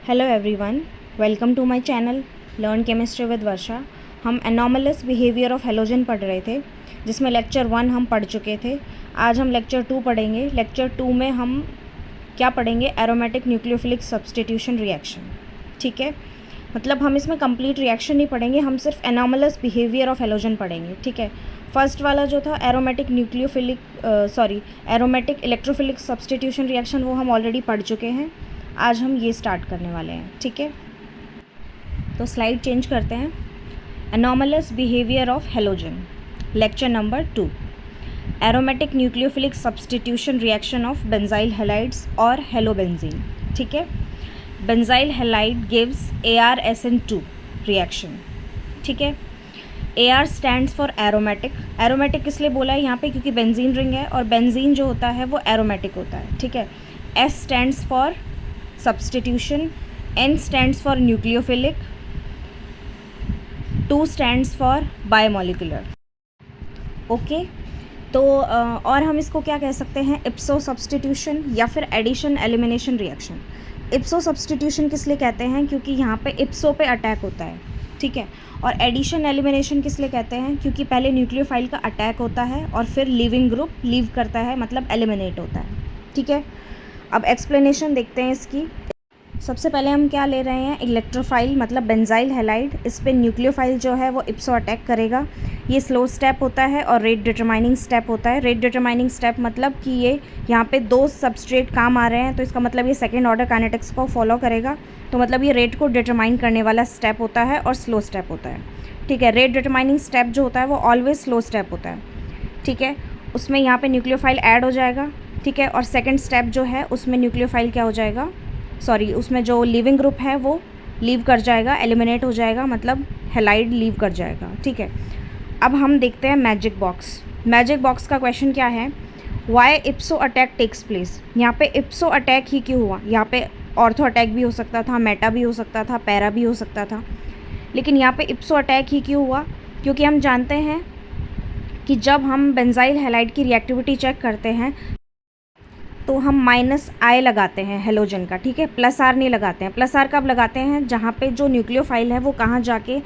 Hello everyone, welcome to my channel learn chemistry with Varsha. हम anomalous behaviour of halogen पढ़ रहे थे, जिसमें लेक्चर 1 हम पढ़ चुके थे। आज हम लेक्चर 2 पढ़ेंगे। लेक्चर 2 में हम क्या पढ़ेंगे? Aromatic nucleophilic substitution reaction. ठीक है, मतलब हम इसमें कंप्लीट रिएक्शन नहीं पढ़ेंगे, हम सिर्फ एनॉमलस बिहेवियर ऑफ हेलोजन पढ़ेंगे। ठीक है, फर्स्ट वाला जो था aromatic aromatic electrophilic substitution reaction, वो हम ऑलरेडी पढ़ चुके हैं। आज हम ये स्टार्ट करने वाले हैं। ठीक है, तो स्लाइड चेंज करते हैं। Anomalous behaviour of halogen, lecture number 2, aromatic nucleophilic substitution reaction of benzyl halides और हेलोबेंजीन। ठीक है, benzyl halide gives ArSN2 reaction. ठीक है, AR stands for aromatic. Aromatic किस लिए बोला है यहाँ पे? क्योंकि बेंजीन रिंग है और बेंजीन जो होता है वो एरोमेटिक होता है। ठीक है, S stands for substitution, N stands for nucleophilic, 2 stands for bimolecular। Okay, तो और हम इसको क्या कह सकते हैं? इप्सो सब्स्टिट्यूशन या फिर addition elimination reaction. Ipso substitution किस लिए कहते हैं? क्योंकि यहाँ पे इप्सो पे अटैक होता है। ठीक है, और एडिशन एलिमिनेशन किस लिए कहते हैं? क्योंकि पहले न्यूक्लियोफाइल का अटैक होता है और फिर लिविंग ग्रुप लीव करता है, मतलब एलिमिनेट होता है। ठीक है, अब एक्सप्लेनेशन देखते हैं इसकी। सबसे पहले हम क्या ले रहे हैं? इलेक्ट्रोफाइल मतलब बेंजाइल हैलाइड। इस पे न्यूक्लियोफाइल जो है वो इप्सो अटैक करेगा। ये स्लो स्टेप होता है और रेट डिटरमाइनिंग स्टेप होता है। रेट डिटरमाइनिंग स्टेप मतलब कि ये यहाँ पे 2 सबस्ट्रेट काम आ रहे हैं, तो इसका मतलब ये सेकेंड ऑर्डर काइनेटिक्स को फॉलो करेगा। तो मतलब ये रेट को डिटरमाइन करने वाला स्टेप होता है और स्लो स्टेप होता है। ठीक है, रेट डिटरमाइनिंग स्टेप जो होता है वो ऑलवेज स्लो स्टेप होता है। ठीक है, उसमें यहाँ पे न्यूक्लियोफाइल ऐड हो जाएगा। ठीक है, और सेकंड स्टेप जो है उसमें न्यूक्लियोफाइल क्या हो जाएगा? उसमें जो लिविंग ग्रुप है वो लीव कर जाएगा, एलिमिनेट हो जाएगा, मतलब हैलाइड लीव कर जाएगा। ठीक है, अब हम देखते हैं मैजिक बॉक्स। मैजिक बॉक्स का क्वेश्चन क्या है? Why ipso attack takes place. यहाँ पे इप्सो अटैक ही क्यों हुआ? यहाँ पे ऑर्थो अटैक भी हो सकता था, मेटा भी हो सकता था, पैरा भी हो सकता था, लेकिन यहाँ पे इप्सो अटैक ही क्यों हुआ? क्योंकि हम जानते हैं कि जब हम बेंजाइल हैलाइड की रिएक्टिविटी चेक करते हैं तो हम -I लगाते हैं हेलोजन का। ठीक है, +R नहीं लगाते हैं। +R कब लगाते हैं? जहाँ पे जो न्यूक्लियोफाइल है वो कहाँ जाके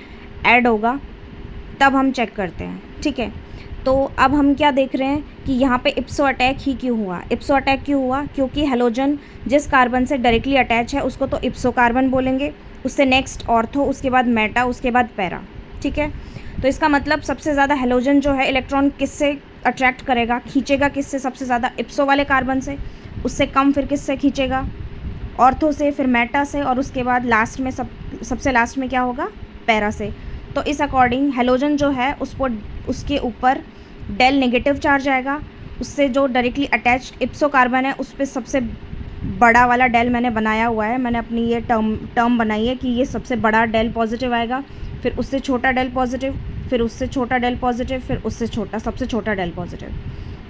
ऐड होगा, तब हम चेक करते हैं। ठीक है, तो अब हम क्या देख रहे हैं कि यहाँ पे इप्सो अटैक ही क्यों हुआ? इप्सो अटैक क्यों हुआ? क्योंकि हेलोजन जिस कार्बन से डायरेक्टली अटैच है उसको तो इप्सो कार्बन बोलेंगे, उससे नेक्स्ट ऑर्थो, उसके बाद मेटा, उसके बाद पैरा। ठीक है, तो इसका मतलब सबसे ज़्यादा हेलोजन जो है इलेक्ट्रॉन किससे अट्रैक्ट करेगा, खींचेगा किससे? सबसे ज़्यादा इप्सो वाले कार्बन से। उससे कम फिर किससे खींचेगा? ऑर्थो से, फिर मेटा से, और उसके बाद लास्ट में सबसे लास्ट में क्या होगा? पैरा से। तो इस अकॉर्डिंग हेलोजन जो है उसको उसके ऊपर डेल नेगेटिव चार्ज आएगा। उससे जो डायरेक्टली अटैच्ड इप्सो कार्बन है उस पर सबसे बड़ा वाला डेल मैंने बनाया हुआ है, मैंने अपनी ये टर्म बनाई है कि ये सबसे बड़ा डेल पॉजिटिव आएगा, फिर उससे छोटा डेल पॉजिटिव, फिर उससे छोटा डेल पॉजिटिव, फिर उससे छोटा, सबसे छोटा डेल पॉजिटिव।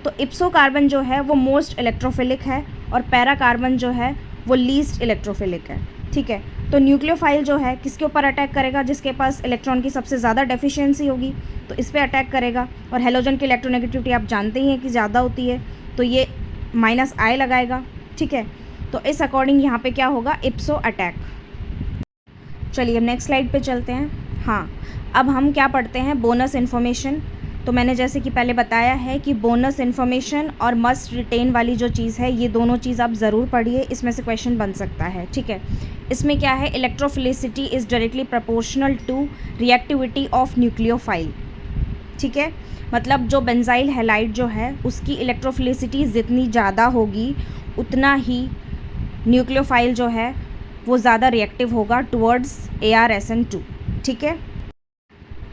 तो इप्सो कार्बन जो है वो मोस्ट इलेक्ट्रोफिलिक है और पैरा कार्बन जो है वो लीस्ट इलेक्ट्रोफिलिक है। ठीक है, तो न्यूक्लियोफाइल जो है किसके ऊपर अटैक करेगा? जिसके पास इलेक्ट्रॉन की सबसे ज़्यादा डेफिशिएंसी होगी, तो इस पर अटैक करेगा। और हेलोजन की इलेक्ट्रोनेगेटिविटी आप जानते ही हैं कि ज़्यादा होती है, तो ये -I लगाएगा। ठीक है, तो इस अकॉर्डिंग यहाँ पे क्या होगा? इप्सो अटैक। चलिए अब नेक्स्ट स्लाइड पे चलते हैं। हाँ, अब हम क्या पढ़ते हैं? Bonus information. तो मैंने जैसे कि पहले बताया है कि बोनस इन्फॉर्मेशन और मस्ट रिटेन वाली जो चीज़ है, ये दोनों चीज़ आप ज़रूर पढ़िए, इसमें से क्वेश्चन बन सकता है। ठीक है, इसमें क्या है? Electrophilicity is directly proportional to reactivity of nucleophile. ठीक है, मतलब जो बेंजाइल हैलाइड जो है उसकी इलेक्ट्रोफिलिसिटी जितनी ज़्यादा होगी उतना ही न्यूक्लियोफाइल जो है वो ज़्यादा रिएक्टिव होगा टुवर्ड्स ArSN2। ठीक है,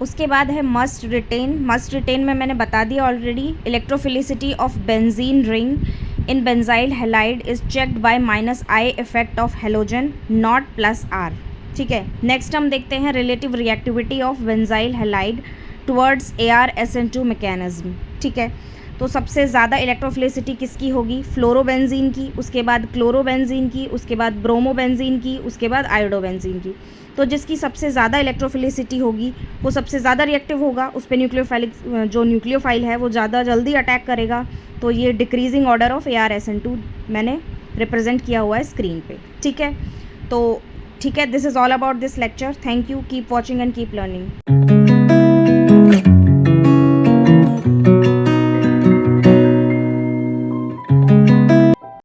उसके बाद है मस्ट रिटेन। मस्ट रिटेन में मैंने बता दिया already, electrophilicity of benzene ring in benzyl halide is checked by -I effect of halogen, not +R। ठीक है, नेक्स्ट हम देखते हैं relative reactivity of benzyl halide towards ArSN2 mechanism. ठीक है, तो सबसे ज़्यादा इलेक्ट्रोफिलिसिटी किसकी होगी? फ्लोरोबेंजीन की, उसके बाद क्लोरोबेंजीन की, उसके बाद ब्रोमोबेंजीन की, उसके बाद आयोडोबेंजीन की। तो जिसकी सबसे ज़्यादा इलेक्ट्रोफिलिसिटी होगी वो सबसे ज़्यादा रिएक्टिव होगा, उस पर न्यूक्लियोफाइल है वो ज़्यादा जल्दी अटैक करेगा। तो ये डिक्रीजिंग ऑर्डर ऑफ ArSN2 मैंने रिप्रेजेंट किया हुआ है स्क्रीन पे। ठीक है, तो ठीक है, this is all about this lecture. Thank you, keep watching and keep learning.